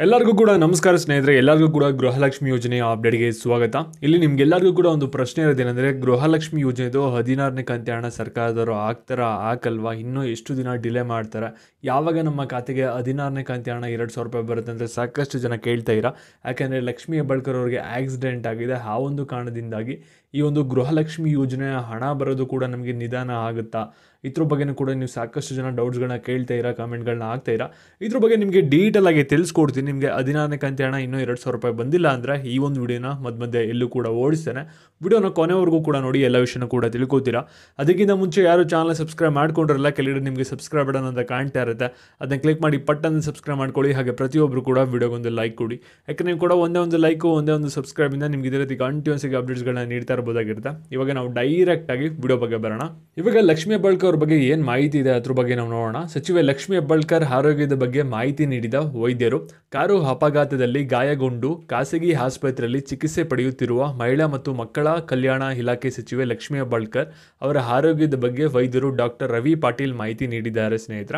ಎಲ್ಲರಿಗೂ ಕೂಡ ನಮಸ್ಕಾರ ಸ್ನೇಹಿತರೆ, ಎಲ್ಲರಿಗೂ ಕೂಡ ಗೃಹಲಕ್ಷ್ಮಿ ಯೋಜನೆಯ ಅಪ್ಡೇಟ್ಗೆ ಸ್ವಾಗತ. ಇಲ್ಲಿ ನಿಮ್ಗೆಲ್ಲರಿಗೂ ಕೂಡ ಒಂದು ಪ್ರಶ್ನೆ ಇರೋದೇನೆಂದರೆ, ಗೃಹಲಕ್ಷ್ಮಿ ಯೋಜನೆದು 16ನೇ ಕಂತಿನ ಹಣ ಸರ್ಕಾರದವರು ಹಾಕ್ತಾರಾ ಹಾಕಲ್ವಾ, ಇನ್ನೂ ಎಷ್ಟು ದಿನ ಡಿಲೇ ಮಾಡ್ತಾರೆ, ಯಾವಾಗ ನಮ್ಮ ಖಾತೆಗೆ 16ನೇ ಕಂತಿನ ಹಣ 2,000 ರೂಪಾಯಿ ಬರುತ್ತೆ ಅಂತ ಸಾಕಷ್ಟು ಜನ ಕೇಳ್ತಾ ಇರಾ. ಯಾಕೆಂದರೆ ಲಕ್ಷ್ಮೀ ಹೆಬ್ಬಾಳ್ಕರ್ ಅವರಿಗೆ ಆಕ್ಸಿಡೆಂಟ್ ಆಗಿದೆ. ಆ ಒಂದು ಕಾರಣದಿಂದಾಗಿ ಈ ಒಂದು ಗೃಹಲಕ್ಷ್ಮಿ ಯೋಜನೆಯ ಹಣ ಬರೋದು ಕೂಡ ನಮಗೆ ನಿಧಾನ ಆಗುತ್ತಾ, ಇದ್ರ ಬಗ್ಗೆನೂ ಕೂಡ ನೀವು ಸಾಕಷ್ಟು ಜನ ಡೌಟ್ಸ್ಗಳನ್ನ ಕೇಳ್ತಾ ಇರಾ, ಕಾಮೆಂಟ್ಗಳನ್ನ ಹಾಕ್ತಾ ಇರಾ. ಇದ್ರ ಬಗ್ಗೆ ನಿಮಗೆ ಡೀಟೇಲ್ ಆಗಿ ತಿಳಿಸ್ಕೊಡ್ತೀನಿ. ನಿಮಗೆ 16ನೇ ಕಂತಿನ ಹಣ ಇನ್ನೂ 2,000 ರೂಪಾಯಿ ಬಂದಿಲ್ಲ ಅಂದರೆ ಈ ಒಂದು ವಿಡಿಯೋನ ಮಧ್ಯೆ ಎಲ್ಲೂ ಕೂಡ ಓಡಿಸ್ತೇನೆ. ವಿಡಿಯೋನ ಕೊನೆವರೆಗೂ ಕೂಡ ನೋಡಿ, ಎಲ್ಲ ವಿಷಯನೂ ಕೂಡ ತಿಳ್ಕೊತೀರಾ. ಅದಕ್ಕಿಂತ ಮುಂಚೆ ಯಾರು ಚಾನಲ್ ಸಬ್ಸ್ಕ್ರೈಬ್ ಮಾಡ್ಕೊಂಡಿರಲ್ಲ, ಕೆಳಗಡೆ ನಿಮಗೆ ಸಬ್ಸ್ಕ್ರೈಬ್ ಬಟನ್ ಅಂತ ಕಾಣ್ತಾ ಇರುತ್ತೆ, ಅದನ್ನ ಕ್ಲಿಕ್ ಮಾಡಿ ಪಟ್ಟನ್ನು ಸಬ್ಸ್ಕ್ರೈಬ್ ಮಾಡ್ಕೊಳ್ಳಿ. ಹಾಗೆ ಪ್ರತಿಯೊಬ್ಬರು ಕೂಡ ವಿಡಿಯೋಗೊಂದು ಲೈಕ್ ಕೊಡಿ. ಯಾಕೆ ನೀವು ಕೂಡ ಒಂದೇ ಒಂದು ಲೈಕು ಒಂದೇ ಒಂದು ಸಬ್ಸ್ಕ್ರೈಬಿಂದ ನಿಮ್ಗೆ ಇದೇ ರೀತಿ ಕಂಟಿನ್ಯೂಸ್ ಆಗಿ ಅಪ್ಡೇಟ್ಸ್ಗಳನ್ನ ನೀಡ್ತಾ ಇರ್ಬೋದಾಗಿರುತ್ತೆ. ಇವಾಗ ನಾವು ಡೈರೆಕ್ಟ್ ಆಗಿ ವಿಡಿಯೋ ಬಗ್ಗೆ ಬರೋಣ. ಇವಾಗ ಲಕ್ಷ್ಮೀ ಹೆಬ್ಬಾಳ್ಕರ್ ಅವ್ರ ಬಗ್ಗೆ ಏನು ಮಾಹಿತಿ ಇದೆ ಅದ್ರ ಬಗ್ಗೆ ನಾವು ನೋಡೋಣ. ಸಚಿವೆ ಲಕ್ಷ್ಮೀ ಹೆಬ್ಬಾಳ್ಕರ್ ಆರೋಗ್ಯದ ಬಗ್ಗೆ ಮಾಹಿತಿ ನೀಡಿದ ವೈದ್ಯರು, ಕಾರು ಅಪಘಾತದಲ್ಲಿ ಗಾಯಗೊಂಡು ಖಾಸಗಿ ಆಸ್ಪತ್ರೆಯಲ್ಲಿ ಚಿಕಿತ್ಸೆ ಪಡೆಯುತ್ತಿರುವ ಮಹಿಳಾ ಮತ್ತು ಮಕ್ಕಳ ಕಲ್ಯಾಣ ಇಲಾಖೆ ಸಚಿವೆ ಲಕ್ಷ್ಮೀ ಹೆಬ್ಬಾಳ್ಕರ್ ಅವರ ಆರೋಗ್ಯದ ಬಗ್ಗೆ ವೈದ್ಯರು ಡಾಕ್ಟರ್ ರವಿ ಪಾಟೀಲ್ ಮಾಹಿತಿ ನೀಡಿದ್ದಾರೆ. ಸ್ನೇಹಿತರ,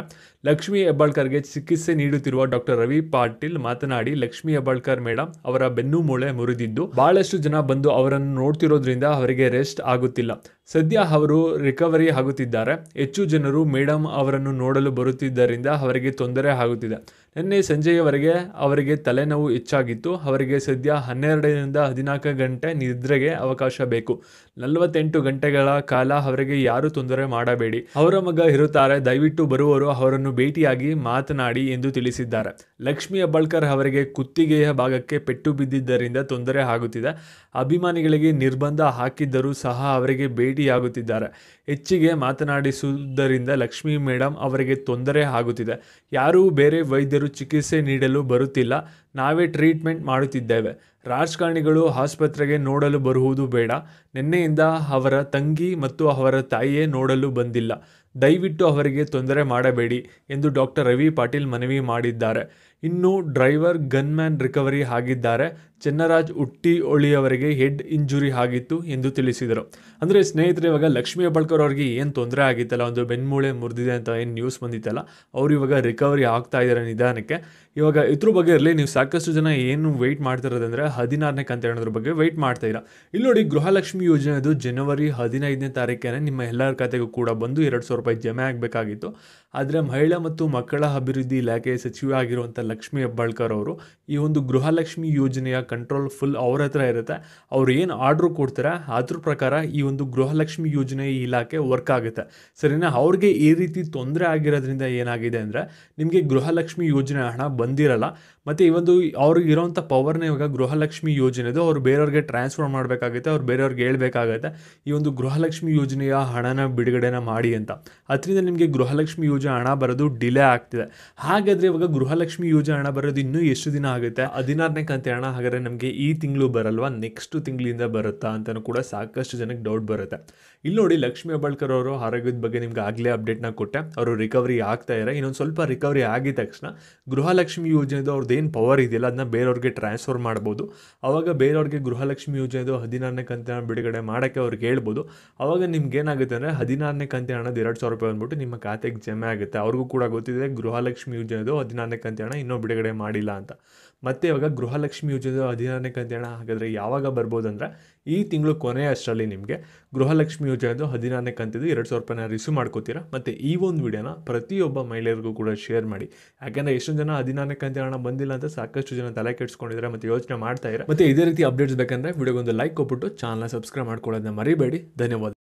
ಲಕ್ಷ್ಮೀ ಹೆಬ್ಬಾಳ್ಕರ್ಗೆ ಚಿಕಿತ್ಸೆ ನೀಡುತ್ತಿರುವ ಡಾಕ್ಟರ್ ರವಿ ಪಾಟೀಲ್ ಮಾತನಾಡಿ, ಲಕ್ಷ್ಮೀ ಹೆಬ್ಬಾಳ್ಕರ್ ಮೇಡಮ್ ಅವರ ಬೆನ್ನು ಮೂಳೆ ಮುರಿದಿದ್ದು ಬಹಳಷ್ಟು ಜನ ಬಂದು ಅವರನ್ನು ನೋಡ್ತಿರೋದ್ರಿಂದ ಅವರಿಗೆ ರೆಸ್ಟ್ ಆಗುತ್ತಿಲ್ಲ. ಸದ್ಯ ಅವರು ರಿಕವರಿ ಆಗುತ್ತಿದ್ದಾರೆ. ಹೆಚ್ಚು ಜನರು ಮೇಡಮ್ ಅವರನ್ನು ನೋಡಲು ಬರುತ್ತಿದ್ದರಿಂದ ಅವರಿಗೆ ತೊಂದರೆ ಆಗುತ್ತಿದೆ. ನಿನ್ನೆ ಸಂಜೆಯವರೆಗೆ ಅವರಿಗೆ ತಲೆನೋವು ಹೆಚ್ಚಾಗಿತ್ತು. ಅವರಿಗೆ ಸದ್ಯ 12ರಿಂದ 14 ಗಂಟೆ ನಿದ್ರೆಗೆ ಅವಕಾಶ ಬೇಕು. 48 ಗಂಟೆಗಳ ಕಾಲ ಅವರಿಗೆ ಯಾರು ತೊಂದರೆ ಮಾಡಬೇಡಿ. ಅವರ ಮಗ ಇರುತ್ತಾರೆ, ದಯವಿಟ್ಟು ಬರುವವರು ಅವರನ್ನು ಭೇಟಿಯಾಗಿ ಮಾತನಾಡಿ ಎಂದು ತಿಳಿಸಿದ್ದಾರೆ. ಲಕ್ಷ್ಮೀ ಹೆಬ್ಬಾಳ್ಕರ್ ಅವರಿಗೆ ಕುತ್ತಿಗೆಯ ಭಾಗಕ್ಕೆ ಪೆಟ್ಟು ಬಿದ್ದಿದ್ದರಿಂದ ತೊಂದರೆ ಆಗುತ್ತಿದೆ. ಅಭಿಮಾನಿಗಳಿಗೆ ನಿರ್ಬಂಧ ಹಾಕಿದ್ದರೂ ಸಹ ಅವರಿಗೆ ಭೇಟಿಯಾಗುತ್ತಿದ್ದಾರೆ. ಹೆಚ್ಚಿಗೆ ಮಾತನಾಡಿಸುವುದರಿಂದ ಲಕ್ಷ್ಮೀ ಮೇಡಮ್ ಅವರಿಗೆ ತೊಂದರೆ ಆಗುತ್ತಿದೆ. ಯಾರೂ ಬೇರೆ ವೈದ್ಯರು ಚಿಕಿತ್ಸೆ ನೀಡಲು ಬರುತ್ತಿಲ್ಲ. ನಾವೇ ಟ್ರೀಟ್ಮೆಂಟ್ ಮಾಡುತ್ತಿದ್ದೇವೆ. ರಾಜಕಾರಣಿಗಳು ಆಸ್ಪತ್ರೆಗೆ ನೋಡಲು ಬರುವುದು ಬೇಡ. ನಿನ್ನೆಯಿಂದ ಅವರ ತಂಗಿ ಮತ್ತು ಅವರ ತಾಯಿಯೇ ನೋಡಲು ಬಂದಿಲ್ಲ. ದಯವಿಟ್ಟು ಅವರಿಗೆ ತೊಂದರೆ ಮಾಡಬೇಡಿ ಎಂದು ಡಾಕ್ಟರ್ ರವಿ ಪಾಟೀಲ್ ಮನವಿ ಮಾಡಿದ್ದಾರೆ. ಇನ್ನು ಡ್ರೈವರ್ ಗನ್ಮ್ಯಾನ್ ರಿಕವರಿ ಆಗಿದ್ದಾರೆ. ಚೆನ್ನರಾಜ್ ಹುಟ್ಟಿಹೊಳಿಯವರಿಗೆ ಹೆಡ್ ಇಂಜುರಿ ಆಗಿತ್ತು ಎಂದು ತಿಳಿಸಿದರು. ಅಂದರೆ ಸ್ನೇಹಿತರೆ, ಇವಾಗ ಲಕ್ಷ್ಮೀ ಹೆಬ್ಬಾಳ್ಕರ್ ಅವರಿಗೆ ಏನು ತೊಂದರೆ ಆಗಿತ್ತಲ್ಲ, ಒಂದು ಬೆನ್ಮೂಳೆ ಮುರಿದಿದೆ ಅಂತ ಏನು ನ್ಯೂಸ್ ಬಂದಿತ್ತಲ್ಲ, ಅವರು ಇವಾಗ ರಿಕವರಿ ಆಗ್ತಾ ಇದ್ದಾರೆ ನಿಧಾನಕ್ಕೆ. ಇವಾಗ ಇದ್ರ ಬಗ್ಗೆ ಇರಲಿ, ನೀವು ಸಾಕಷ್ಟು ಜನ ಏನು ವೆಯ್ಟ್ ಮಾಡ್ತಿರೋದಂದರೆ 16ನೇ ಕಂತು ಅನ್ನೋದ್ರ ಬಗ್ಗೆ ವೆಯ್ಟ್ ಮಾಡ್ತಾ ಇರಾ. ಇಲ್ಲಿ ನೋಡಿ, ಗೃಹಲಕ್ಷ್ಮಿ ಯೋಜನೆದು ಜನವರಿ 15ನೇ ತಾರೀಕಿಗೆ ನಿಮ್ಮ ಎಲ್ಲರ ಖಾತೆಗೂ ಕೂಡ ಬಂದು 2,000 ರೂಪಾಯಿ ಜಮೆ ಆಗಬೇಕಾಗಿತ್ತು. ಆದರೆ ಮಹಿಳಾ ಮತ್ತು ಮಕ್ಕಳ ಅಭಿವೃದ್ಧಿ ಇಲಾಖೆ ಸಚಿವೆ ಆಗಿರುವಂಥ ಲಕ್ಷ್ಮೀ ಹೆಬ್ಬಾಳ್ಕರ್ ಅವರು ಈ ಒಂದು ಗೃಹಲಕ್ಷ್ಮಿ ಯೋಜನೆಯ ಕಂಟ್ರೋಲ್ ಫುಲ್ ಅವ್ರ ಹತ್ರ ಇರುತ್ತೆ. ಅವ್ರು ಏನು ಆರ್ಡ್ರು ಕೊಡ್ತಾರೆ ಅದ್ರ ಪ್ರಕಾರ ಈ ಒಂದು ಗೃಹಲಕ್ಷ್ಮಿ ಯೋಜನೆ ಇಲಾಖೆ ವರ್ಕ್ ಆಗುತ್ತೆ. ಸರಿನಾ? ಅವ್ರಿಗೆ ಈ ರೀತಿ ತೊಂದರೆ ಆಗಿರೋದ್ರಿಂದ ಏನಾಗಿದೆ ಅಂದರೆ, ನಿಮಗೆ ಗೃಹಲಕ್ಷ್ಮಿ ಯೋಜನೆ ಹಣ ಬಂದಿರಲ್ಲ. ಮತ್ತು ಈ ಒಂದು ಅವ್ರಿಗೆ ಇರೋವಂಥ ಪವರ್ನ ಇವಾಗ ಗೃಹಲಕ್ಷ್ಮಿ ಯೋಜನೆದು ಅವ್ರು ಬೇರೆಯವ್ರಿಗೆ ಟ್ರಾನ್ಸ್ಫರ್ ಮಾಡಬೇಕಾಗುತ್ತೆ. ಅವ್ರು ಬೇರೆಯವ್ರಿಗೆ ಹೇಳ್ಬೇಕಾಗತ್ತೆ ಈ ಒಂದು ಗೃಹಲಕ್ಷ್ಮಿ ಯೋಜನೆಯ ಹಣನ ಬಿಡುಗಡೆನ ಮಾಡಿ ಅಂತ. ಅದರಿಂದ ನಿಮಗೆ ಗೃಹಲಕ್ಷ್ಮಿ ಯೋಜನೆ ಹಣ ಬರೋದು ಡಿಲೇ ಆಗ್ತಿದೆ. ಹಾಗಾದರೆ ಇವಾಗ ಗೃಹಲಕ್ಷ್ಮಿ ಯೋಜನೆ ಹಣ ಬರೋದು ಇನ್ನೂ ಎಷ್ಟು ದಿನ ಆಗುತ್ತೆ? 16ನೇ ಕಂತಿನ ಹಣ ಹಾಗಾದರೆ ನಮಗೆ ಈ ತಿಂಗಳು ಬರಲ್ವಾ, ನೆಕ್ಸ್ಟ್ ತಿಂಗಳಿಂದ ಬರುತ್ತಾ ಅಂತಲೂ ಕೂಡ ಸಾಕಷ್ಟು ಜನಕ್ಕೆ ಡೌಟ್ ಬರುತ್ತೆ. ಇಲ್ಲಿ ನೋಡಿ, ಲಕ್ಷ್ಮೀ ಹೆಬ್ಬಾಳ್ಕರ್ ಅವರು ಆರೋಗ್ಯದ ಬಗ್ಗೆ ನಿಮ್ಗೆ ಆಗಲೇ ಅಪ್ಡೇಟ್ನ ಕೊಟ್ಟೆ. ಅವರು ರಿಕವರಿ ಆಗ್ತಾ ಇದ್ದಾರೆ. ಇನ್ನೊಂದು ಸ್ವಲ್ಪ ರಿಕವರಿ ಆಗಿದ ತಕ್ಷಣ ಗೃಹಲಕ್ಷ್ಮಿ ಯೋಜನೆದು ಅವ್ರದ್ದು ಏನು ಪವರ್ ಇದೆಯಲ್ಲ ಅದನ್ನ ಬೇರೆಯವ್ರಿಗೆ ಟ್ರಾನ್ಸ್ಫರ್ ಮಾಡ್ಬೋದು. ಆವಾಗ ಬೇರೆಯವ್ರಿಗೆ ಗೃಹಲಕ್ಷ್ಮಿ ಯೋಜನೆದು 16ನೇ ಕಂತಿನ ಬಿಡುಗಡೆ ಮಾಡೋಕ್ಕೆ ಅವ್ರಿಗೆ ಹೇಳ್ಬೋದು. ಆವಾಗ ನಿಮ್ಗೆ ಏನಾಗುತ್ತೆ ಅಂದರೆ 16ನೇ ಕಂತಿನ ಹಣದ 2,000 ರೂಪಾಯಿ ಬಂದ್ಬಿಟ್ಟು ನಿಮ್ಮ ಖಾತೆಗೆ ಜಮೆ ಆಗುತ್ತೆ. ಅವ್ರಿಗೂ ಕೂಡ ಗೊತ್ತಿದೆ ಗೃಹಲಕ್ಷ್ಮಿ ಯೋಜನೆದು 16ನೇ ಕಂತಿನ ಹಣ ಇನ್ನೂ ಬಿಡುಗಡೆ ಮಾಡಿಲ್ಲ ಅಂತ. ಮತ್ತು ಇವಾಗ ಗೃಹಲಕ್ಷ್ಮಿ ಯೋಜನೆದು 16ನೇ ಕಂತಿನ ಹಣ ಹಾಗಾದರೆ ಯಾವಾಗ ಬರ್ಬೋದು ಅಂದರೆ, ಈ ತಿಂಗಳು ಕೊನೆಯ ಅಷ್ಟರಲ್ಲಿ ನಿಮಗೆ ಗೃಹಲಕ್ಷ್ಮಿ ಯೋಜನೆದು 16ನೇ ಕಂತಿದ್ದು 2,000 ರೂಪಾಯಿನ ರಿಸೀವ್ ಮಾಡ್ಕೋತೀರಾ. ಮತ್ತು ಈ ಒಂದು ವಿಡಿಯೋನ ಪ್ರತಿಯೊಬ್ಬ ಮಹಿಳೆಯರಿಗೂ ಕೂಡ ಶೇರ್ ಮಾಡಿ. ಯಾಕೆಂದರೆ ಎಷ್ಟೊಂದು ಜನ 16ನೇ ಕಂತಿನ ಹಣ ಬಂದಿಲ್ಲ ಅಂತ ಸಾಕಷ್ಟು ಜನ ತಲೆ ಕೆಡಿಸ್ಕೊಂಡಿದ್ದಾರೆ ಮತ್ತು ಯೋಚನೆ ಮಾಡ್ತಾ ಇದ್ದಾರೆ. ಮತ್ತು ಇದೇ ರೀತಿ ಅಪ್ಡೇಟ್ಸ್ ಬೇಕಂದರೆ ವಿಡಿಯೋಗೊಂದು ಲೈಕ್ ಕೊಟ್ಬಿಟ್ಟು ಚಾನಲ್ನ ಸಬ್ಸ್ಕ್ರೈಬ್ ಮಾಡ್ಕೊಳ್ಳೋದನ್ನ ಮರಿಬೇಡಿ. ಧನ್ಯವಾದ.